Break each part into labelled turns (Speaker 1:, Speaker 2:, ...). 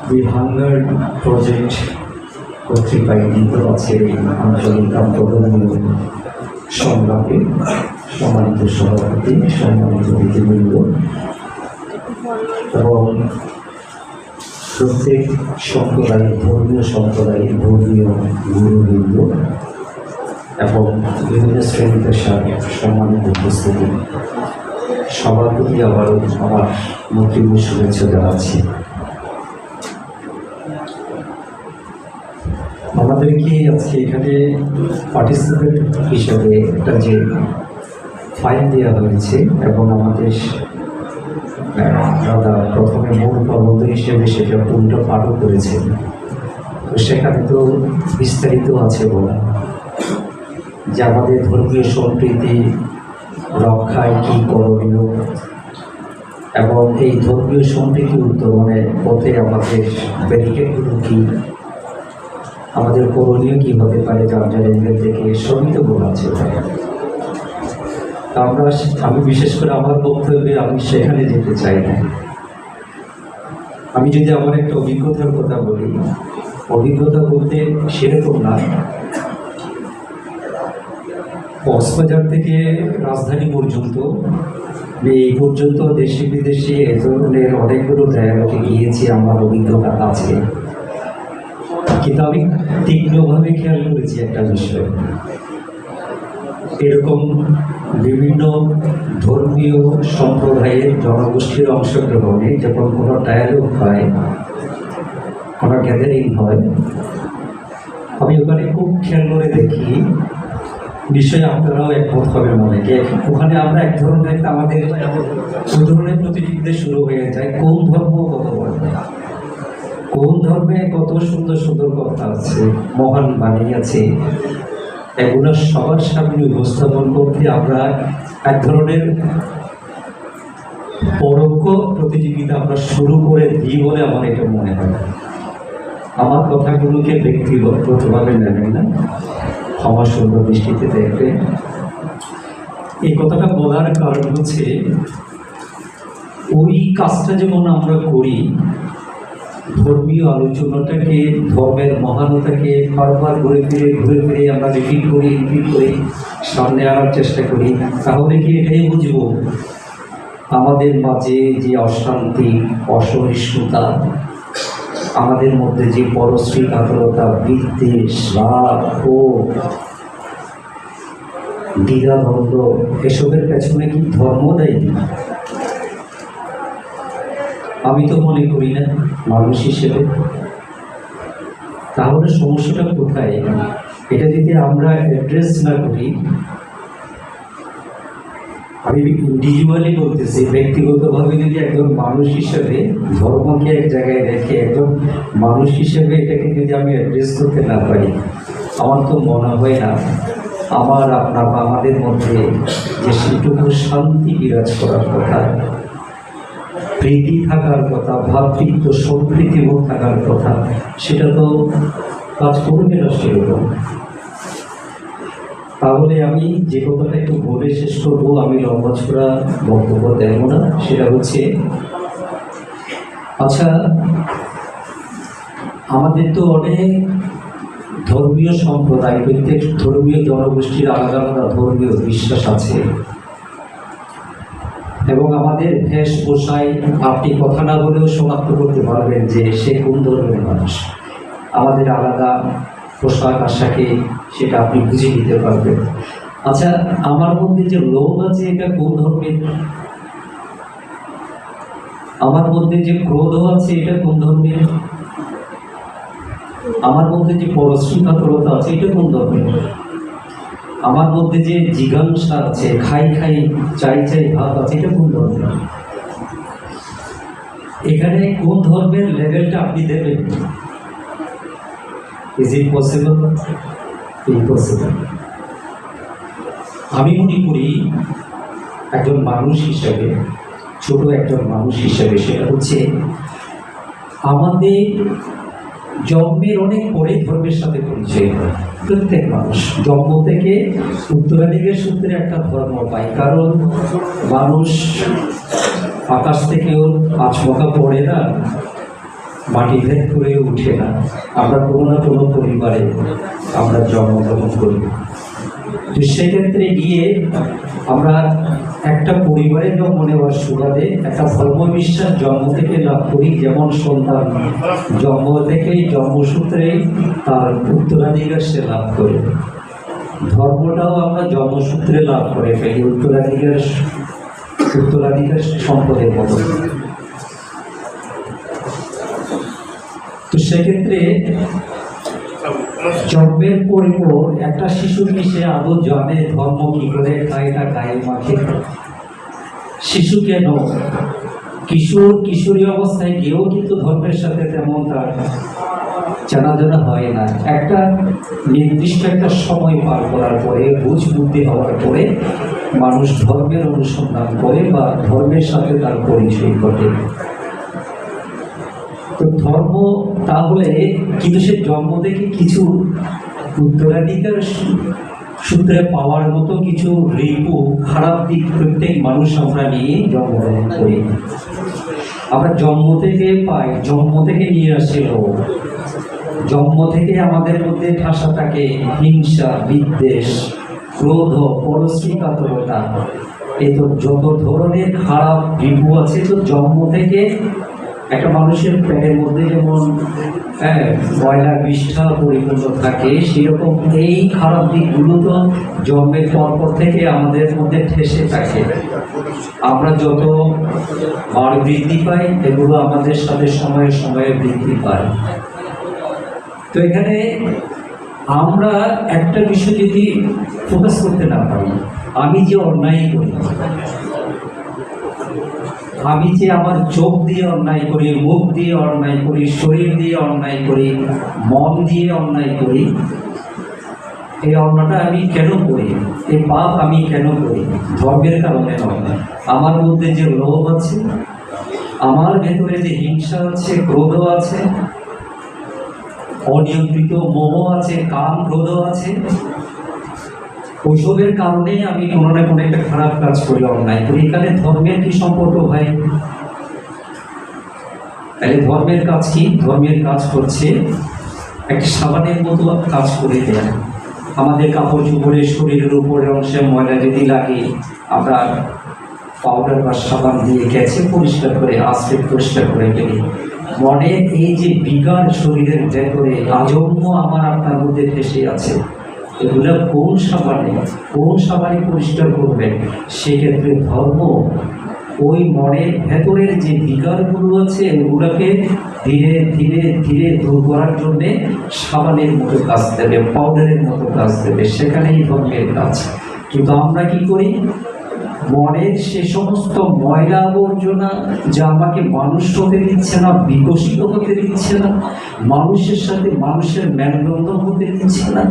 Speaker 1: দি hunger project কর্তৃক আয়োজিত আজকের এই আঞ্চলিক আন্তর্জাতিক সংলাপে সম্মানিত সভাপতি, সম্মানিত অতিথিবৃন্দ এবং প্রত্যেক সম্প্রদায়ের ধর্মীয় সম্প্রদায়ের ধর্মীয় গুরুবৃন্দ এবং বিভিন্ন শ্রেণী পেশার সম্মানিত উপস্থিতি, সবার প্রতি আবারও আমার মন্ত্রীর শুভেচ্ছা জানাচ্ছি। আমাদেরকে আজকে এখানে পার্টিসিপেন্ট হিসেবে একটা যে ফাইল দেওয়া হয়েছে এবং আমাদের দাদা প্রথমে মূল প্রবন্ধ হিসেবে সেটা পুরোটা পাঠও করেছেন, তো সেখানে তো বিস্তারিত আছে বলা যে আমাদের ধর্মীয় সম্প্রীতি রক্ষায় কী করণীয় এবং এই ধর্মীয় সম্প্রীতি উত্তরণের পথে আমাদের ব্যারিকেডগুলো কী, আমাদের করণীয় কী হতে পারে জার্নালিজমের থেকে সবই তো বলা আছে। আমি বিশেষ করে আমার বক্তব্যে আমি সেখানে যেতে চাই না। আমি যদি আমার একটা অভিজ্ঞতার কথা বলি, অভিজ্ঞতা বলতে সেরকম না, কক্সবাজার থেকে রাজধানী পর্যন্ত এই পর্যন্ত দেশি বিদেশি এ ধরনের অনেকগুলো জায়গাতে গিয়েছি, আমার অভিজ্ঞতা আছে। কিন্তু আমি তীব্রভাবে খেয়াল করেছি একটা বিষয়, এরকম বিভিন্ন ধর্মীয় সম্প্রদায়ের জনগোষ্ঠীর অংশগ্রহণে যখন কোনো ডায়ালগ হয়, কোনো গ্যাদারিং হয়, আমি ওখানে খুব খেয়াল করে দেখি, নিশ্চয়ই আপনারাও একমত হবে মনে, ওখানে আমরা এক ধরনের আমাদের ওই ধরনের প্রতিযোগিতা শুরু হয়ে যায়, কোন ধর্ম কত বলবে, কোন ধর্মে কত সুন্দর সুন্দর কথা আছে, মহান বাণী আছে, এগুলো সবার সামনে উপস্থাপন করতে আমরা এক ধরনের পরোক্ষ প্রতিযোগিতা আমরা শুরু করে দিই বলে আমার এটা মনে হয়। আমার কথাগুলোকে ব্যক্তিগতভাবে নেবেন না, ক্ষমা সুন্দর দৃষ্টিতে দেখবেন। এই কথাটা বলার কারণ হচ্ছে, ওই কাজটা যেমন আমরা করি, ধর্মীয় আলোচনাটাকে, ধর্মের মহানতাকে বারবার ঘুরে ফিরে আমরা রিপিট করি সামনে আনার চেষ্টা করি, তাহলে কি এটাই বুঝবো আমাদের মাঝে যে অশান্তি, অসহিষ্ণুতা, আমাদের মধ্যে যে পরশ্রী কাতরতা, বিদ্বেষ, রাগ, ক্ষোভ, দ্বিধাদ্বন্দ্ব, এসবের পেছনে কি ধর্ম দেয়? আমি তো মনে করি না মানুষ হিসেবে। তাহলে সমস্যাটা কোথায়? এটা যদি আমরা অ্যাড্রেস না করি, আমি ইন্ডিভিজুয়ালি বলতেছি, ব্যক্তিগতভাবে যদি একজন মানুষ হিসেবে ধর্মকে এক জায়গায় রেখে একজন মানুষ হিসেবে এটাকে যদি আমি অ্যাড্রেস করতে না পারি, আমার তো মনে হয় না আমার আপনার বা আমাদের মধ্যে যে সেটুকু শান্তি বিরাজ করার কথা, প্রীতি থাকার কথা, ভ্রাতৃত্ব সম্প্রীতিবোধ থাকার কথা, সেটা তো কাজ করবে না সেরকম। তাহলে আমি যে কথাটা একটু বলে শেষ করবো, আমি লম্বা ছড়া বক্তব্য দেব না, সেটা হচ্ছে, আচ্ছা আমাদের তো অনেক ধর্মীয় সম্প্রদায়, প্রত্যেক ধর্মীয় জনগোষ্ঠীর আলাদা আলাদা ধর্মীয় বিশ্বাস আছে এবং আমাদের বেশভূষায় আপনি কথা না বলেও শনাক্ত করতে পারবেন যে সে কোন ধর্মের মানুষ। আমাদের আলাদা পোশাক আশাকে সেটা আপনি বুঝে নিতে পারবেন। আচ্ছা, আমার মধ্যে যে লোভ আছে এটা কোন ধর্মের? আমার মধ্যে যে ক্রোধ আছে এটা কোন ধর্মের? আমার মধ্যে যে পরশ্রী কাতরতা আছে এটা কোন ধর্মের? আমার মধ্যে যে জিজ্ঞাসা আছে, খাই চাই ভাব আছে, এটা কোন ধর্মের? এখানে কোন ধর্মের লেভেলটা আপনি দেবেন? Is it possible? ইম্পসিবল। আমি মনে করি একজন মানুষ হিসেবে, ছোট একজন মানুষ হিসেবে, সেটা হচ্ছে আমাদের জন্মের অনেক পরে ধর্মের সাথে পরিচয় হয়। প্রত্যেক মানুষ জন্ম থেকে উত্তরাধিকার সূত্রে একটা ধর্ম পায়, কারণ মানুষ আকাশ থেকেও আচমকা পড়ে না, মাটি ভেদ করে উঠে না। আমরা কোনো না কোনো পরিবারে আমরা জন্মগ্রহণ করি। তো সেক্ষেত্রে গিয়ে আমরা একটা পরিবারের জন্ম নেওয়ার সুবাদে একটা ধর্মবিশ্বাস জন্ম থেকে লাভ করি। যেমন সন্তান জন্ম থেকেই জন্মসূত্রে তার উত্তরাধিকার সে লাভ করে, ধর্মটাও আমরা জন্মসূত্রে লাভ করে ফেলি উত্তরাধিকার সম্পদের মতো। তো সেক্ষেত্রে জন্মের পরিপর একটা শিশু কি সে আদৌ জানে ধর্ম কি করে খায়, এটা গায়ে মাখে? শিশু কেন কিশোরী অবস্থায় গিয়েও কিন্তু ধর্মের সাথে তেমন তার জানা হয় না। একটা নির্দিষ্ট একটা সময় পার করার পরে, বুঝ বুদ্ধি হওয়ার পরে মানুষ ধর্মের অনুসন্ধান করে বা ধর্মের সাথে তার পরিচয় ঘটে। তো ধর্ম তাহলে কিন্তু সে জন্ম থেকে কিছু উত্তরাধিকার সূত্রে পাওয়ার মতো কিছু রিপু খারাপ দিক প্রত্যেক মানুষ আমরা নিয়ে জন্মগ্রহণ করি। আমরা জন্ম থেকে পাই, জন্ম থেকে নিয়ে আসি হোক, জন্ম থেকে আমাদের মধ্যে ঠাসা থাকে হিংসা, বিদ্বেষ, ক্রোধ, পরশ্রী কাতরতা। এই তো যত ধরনের খারাপ রিপু আছে, তো জন্ম থেকে একটা মানুষের পেটের মধ্যে যেমন ময়লা বিষ্ঠা পরিপূর্ণ থাকে, সেরকম এই খারাপ দিকগুলো তো জন্মের পরপর থেকে আমাদের মধ্যে ঠেসে থাকে। আমরা যত বার বৃদ্ধি পাই, এগুলো আমাদের সাথে সময়ে সময়ে বৃদ্ধি পায়। তো এখানে আমরা একটা বিষয় যদি ফোকাস করতে না পারি, আমি যে অন্যায় করি, আমি যে আমার চোখ দিয়ে অন্যায় করি, মুখ দিয়ে অন্যায় করি, শরীর দিয়ে অন্যায় করি, মন দিয়ে অন্যায় করি, এই অন্যটা আমি কেন করি, এই পাপ আমি কেন করি? ধর্মের কারণে নয়। আমার মধ্যে যে লোভ আছে, আমার ভেতরে যে হিংসা আছে, ক্রোধ আছে, অনিয়ন্ত্রিত মোহ আছে, কাম ক্রোধ আছে, ওইসবের কারণেই আমি কোনো না কোনো একটা খারাপ কাজ করি, অন্যায় করি। এখানে ধর্মের কি সম্পর্ক ভাই? তাহলে ধর্মের কাজ কি? ধর্মের কাজ করছে একটা সাবানের মতো কাজ করে দেয়। আমাদের কাপড় চোপড়ে শরীরের উপরের অংশে ময়লা যদি লাগে, আমরা পাউডার বা সাবান দিয়ে গেছে পরিষ্কার করে, আশ্রে পরিষ্কার করে ফেলি। মনের এই যে বিকার শরীরের ভেতরে আজন্ম আমার আপনার মধ্যে ফেসে আছে, এগুলো কোন সাবানে পরিষ্কার করবেন? সেক্ষেত্রে ধর্ম ওই মনের ভেতরের যে বিকারগুলো আছে, এগুলোকে ধীরে ধীরে ধীরে দূর করার জন্যে সাবানের মতো কাজ দেবে, পাউডারের মতো কাজ দেবে। সেখানেই ধর্মের কাজ। কিন্তু আমরা কি করি? মনের সে সমস্ত ময়লা আবর্জনা যা আমাকে মানুষ হতে দিচ্ছে না, বিকশিত হতে দিচ্ছে না, মানুষের সাথে মানুষের মেলবন্ধন হতে দিচ্ছে না,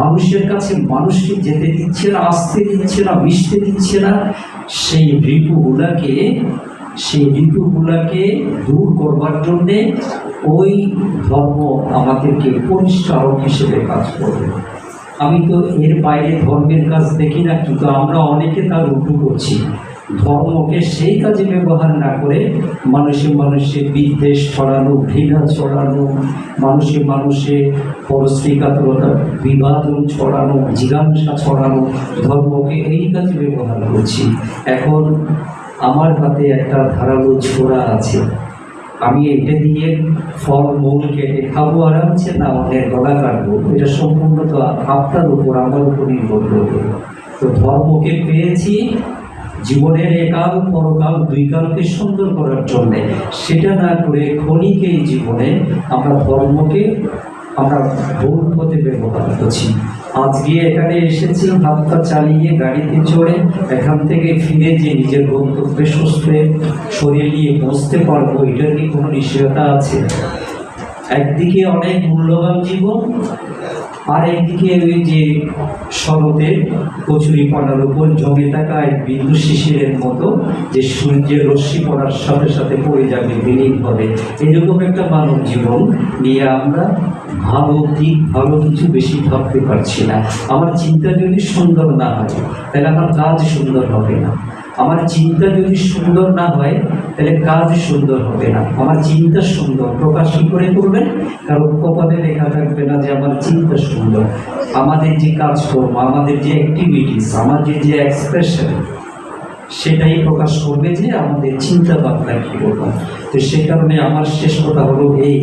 Speaker 1: মানুষের কাছে মানুষকে যেতে দিচ্ছে না, আসতে দিচ্ছে না, মিশতে দিচ্ছে না, সেই ঋতুগুলাকে দূর করবার জন্যে ওই ধর্ম আমাদেরকে পরিষ্কারক হিসেবে কাজ করবে। আমি তো এর বাইরে ধর্মের কাজ দেখি না, কিন্তু আমরা অনেকে তার উল্টো করছি। ধর্মকে সেই কাজে ব্যবহার না করে মানুষে বিদ্বেষ ছড়ানো, ঘৃণা ছড়ানো, মানুষে পরশ্রী কাতরতা, বিভাজন ছড়ানো, জিজ্ঞাসা ছড়ানো, ধর্মকে এই কাজে ব্যবহার করছি। এখন আমার হাতে একটা ধারালো ছোরা আছে, আমি এটা দিয়ে ফল মূল কেটে খাবো আরামসে, না অনেক গলা কাটবো? এটা সম্পূর্ণ তো আপনার উপর, আমার উপর নির্ভর করবে। তো ধর্মকে পেয়েছি জীবনের একাল পরকাল দুই কালকে সুন্দর করার জন্যে, সেটা না করে ক্ষণিকে জীবনে আমরা ধর্মকে আমরা ভুল পথে ব্যবহার করছি। আজকে এখানে এসেছি হাত পা চালিয়ে গাড়িতে চড়ে, এখান থেকে ফিরে যে নিজের গন্তব্যে সুস্থ শরীর নিয়ে পৌঁছতে পারবো, এটার কি কোনো নিশ্চয়তা আছে? একদিকে অনেক মূল্যবান জীবন, আর একদিকে ওই যে শরতে কচুরি পানার উপর জমে থাকা এক বিন্দু শিশিরের মতো, যে সূর্যের রশ্মি পড়ার সাথে সাথে পড়ে যাবে, বিলীন হবে। এরকম একটা মানব জীবন নিয়ে আমরা ভালো কিছু বেশি ভাবতে পারছি না। আমার চিন্তা যদি সুন্দর না হয়, তাহলে আমার কাজ সুন্দর হবে না। আমার চিন্তা যদি সুন্দর না হয় তাহলে কাজ সুন্দর হবে না। আমার চিন্তা সুন্দর, প্রকাশ কি করে করবেন? কারণ কপালে লেখা থাকবে না যে আমার চিন্তা সুন্দর। আমাদের যে কাজকর্ম, আমাদের যে অ্যাক্টিভিটিস, আমাদের যে এক্সপ্রেশন, সেটাই প্রকাশ করবে যে আমাদের চিন্তা ভাবনা কীরকম। তো সে কারণে আমার শেষ কথা হলো এই,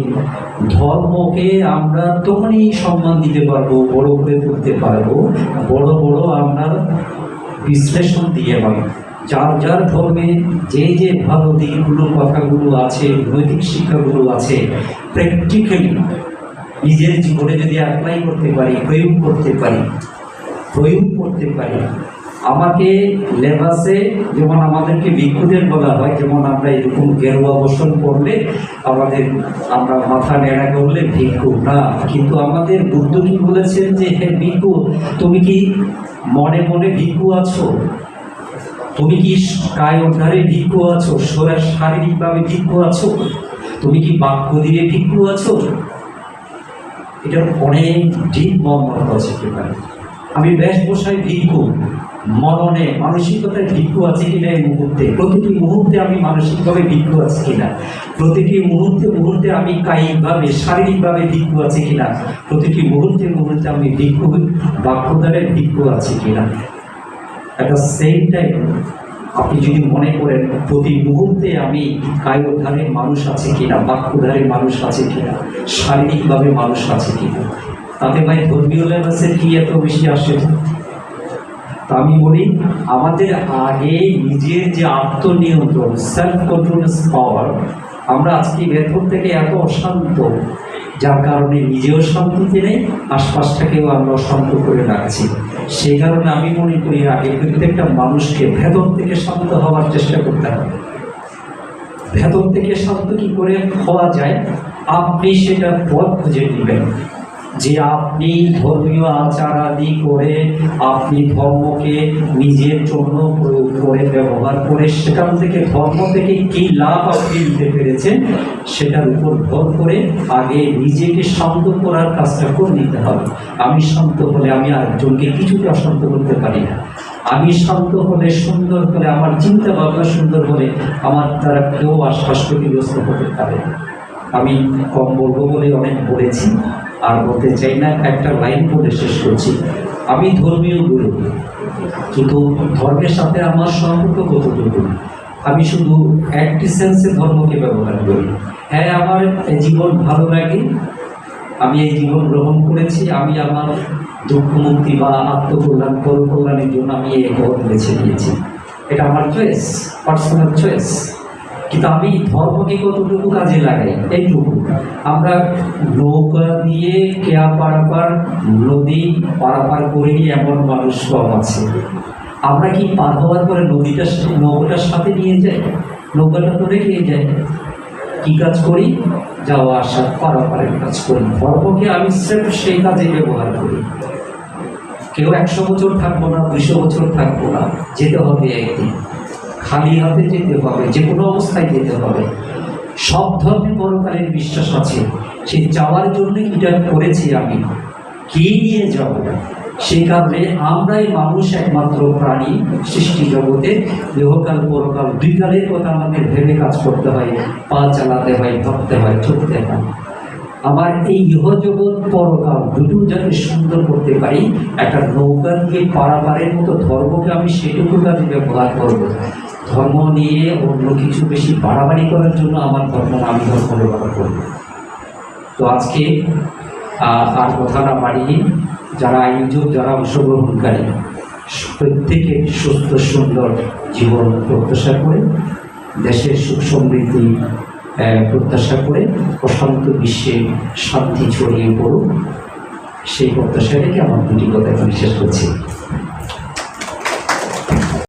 Speaker 1: ধর্মকে আমরা তখনই সম্মান দিতে পারবো, বড় করে তুলতে পারবো, বড় বড় আমরা বিশ্লেষণ দিয়ে পাবো। যার যার ধর্মে যে যে ভালো দিকগুলো, কথাগুলো আছে, নৈতিক শিক্ষাগুলো আছে, প্র্যাকটিক্যালি নিজের জীবনে যদি অ্যাপ্লাই করতে পারি, প্রয়োগ করতে পারি। আমাকে লেবাসে যেমন আমাদেরকে ভিক্ষুদের বলা হয়, যেমন আমরা এরকম গেরুয়া বসন করলে আমরা মাথা নেড়া করলে ভিক্ষু না, কিন্তু আমাদের বুদ্ধ কি বলেছেন যে হে ভিক্ষু, তুমি কি মনে মনে ভিক্ষু আছো? তুমি কি কায় উদ্ধারে ভিক্ষু আছো? শারীরিকভাবে ভিক্ষু আছো? তুমি কি বাক্য দিয়ে ভিক্ষু আছো? এটার অনেক ডিপ মর্ম আছে। আমি বেশভূষায় ভিক্ষু, মননে মানসিকতায় ভিক্ষু আছে কিনা এই মুহূর্তে, প্রতিটি মুহূর্তে আমি মানসিকভাবে ভিক্ষু আছি কিনা, প্রতিটি মুহূর্তে আমি কায়িকভাবে শারীরিকভাবে ভিক্ষু আছে কিনা, প্রতিটি মুহূর্তে আমি ভিক্ষু বাক্যদ্বারে ভিক্ষু আছি কিনা। একটা সেম টাইম আপনি যদি মনে করেন প্রতি মুহূর্তে আমি কায়োদ্ধারের মানুষ আছে কিনা, বাক্যধারের মানুষ আছে কিনা, শারীরিকভাবে মানুষ আছে কিনা, তাতে ভাই ধর্মীয় লেবাসের কি এত বেশি আসে? তা আমি বলি, আমাদের আগে নিজের যে আত্মনিয়ন্ত্রণ, সেলফ কন্ট্রোল পাওয়ার, আমরা আজকে ভেতর থেকে এত অশান্ত, যার কারণে নিজেও শান্তিতে নেই, আশপাশটাকেও আমরা অশান্ত করে রাখছি। সেই কারণে আমি মনে করি আগে প্রত্যেকটা মানুষকে ভেতর থেকে শান্ত হওয়ার চেষ্টা করতে হবে। ভেতর থেকে শান্ত কি করে হওয়া যায়, আপনি সেটা পথ খুঁজে নেবেন। যে আপনি ধর্মীয় আচার আদি করে আপনি ধর্মকে নিজের জন্য প্রয়োগ করে, ব্যবহার করে, সেখান থেকে ধর্ম থেকে কী লাভ আপনি নিতে পেরেছেন সেটার উপর ভর করে আগে নিজেকে শান্ত করার কাজটা করে নিতে হবে। আমি শান্ত হলে আমি আরেকজনকে কিছুতে অশান্ত করতে পারি না। আমি শান্ত হলে, সুন্দর হলে, আমার চিন্তা ভাবনা সুন্দর হলে আমার দ্বারা কেউ আশপাশ ক্ষতিগ্রস্ত হতে পারে। আমি কম বলবো বলে অনেক বলেছি, আর বলতে চাই না। একটা লাইন বলে শেষ করছি। আমি ধর্মীয় গুরু, কিন্তু ধর্মের সাথে আমার সম্পর্ক কতটুকু? আমি শুধু একটি সেন্সে ধর্মকে ব্যবহার করি। হ্যাঁ, আমার জীবন ভালো লাগে, আমি এই জীবন গ্রহণ করেছি, আমি আমার দুঃখ মুক্তি বা আত্মকল্যাণ, পরকল্যাণের জন্য আমি এই পথ বেছে নিয়েছি। এটা আমার চয়েস, পার্সোনাল চয়েস। কিন্তু আমি ধর্মকে কতটুকু কাজে লাগাই এইটুকু। আমরা নৌকা দিয়ে কেয়া পারাপার, নদী পারাপার করিনি এমন মানুষ কম আছে। আমরা কি পার হওয়ার পরে নৌকাটার সাথে নিয়ে যাই? নৌকাটা তো রেখে যাই। কি কাজ করি? যাওয়া আসা, পারাপারের কাজ করি। ধর্মকে আমি স্রেফ সেই কাজে ব্যবহার করি। কেউ 100 বছর থাকবো না, 200 বছর থাকবো না, যেতে হবে একদিন। খালি হাতে যেতে হবে, যে কোনো অবস্থায় যেতে হবে। সব ধর্মে পরকালের বিশ্বাস আছে। সেই যাওয়ার জন্য এটা করেছি আমি, কি নিয়ে যাব? সেই কারণে আমরাই মানুষ একমাত্র প্রাণী সৃষ্টি জগতে, ইহকাল পরকাল দুই কালের কথা আমাদের ভেবে কাজ করতে হয়, পা চালাতে হয়, ভাবতে হয়, চলতে হয়। আমার এই ইহজগৎ পরকাল দুটো যাতে সুন্দর করতে পারি, একটা নৌকা দিয়ে পারাপারের মতো ধর্মকে আমি সেটুকু কাজে ব্যবহার করবো। ধর্ম নিয়ে অন্য কিছু বেশি বাড়াবাড়ি করার জন্য আমি ধর্ম ব্যবহার করব। তো আজকে আর কথা না বাড়িয়ে, যারা আয়োজক, যারা অংশগ্রহণকারী, প্রত্যেকে সুস্থ সুন্দর জীবন প্রত্যাশা করে, দেশের সুখ সমৃদ্ধি প্রত্যাশা করে, প্রশান্ত বিশ্বে শান্তি ছড়িয়ে পড়ুক, সেই প্রত্যাশা রেখে আমার দুটি কথা এখানে শেষ করছি।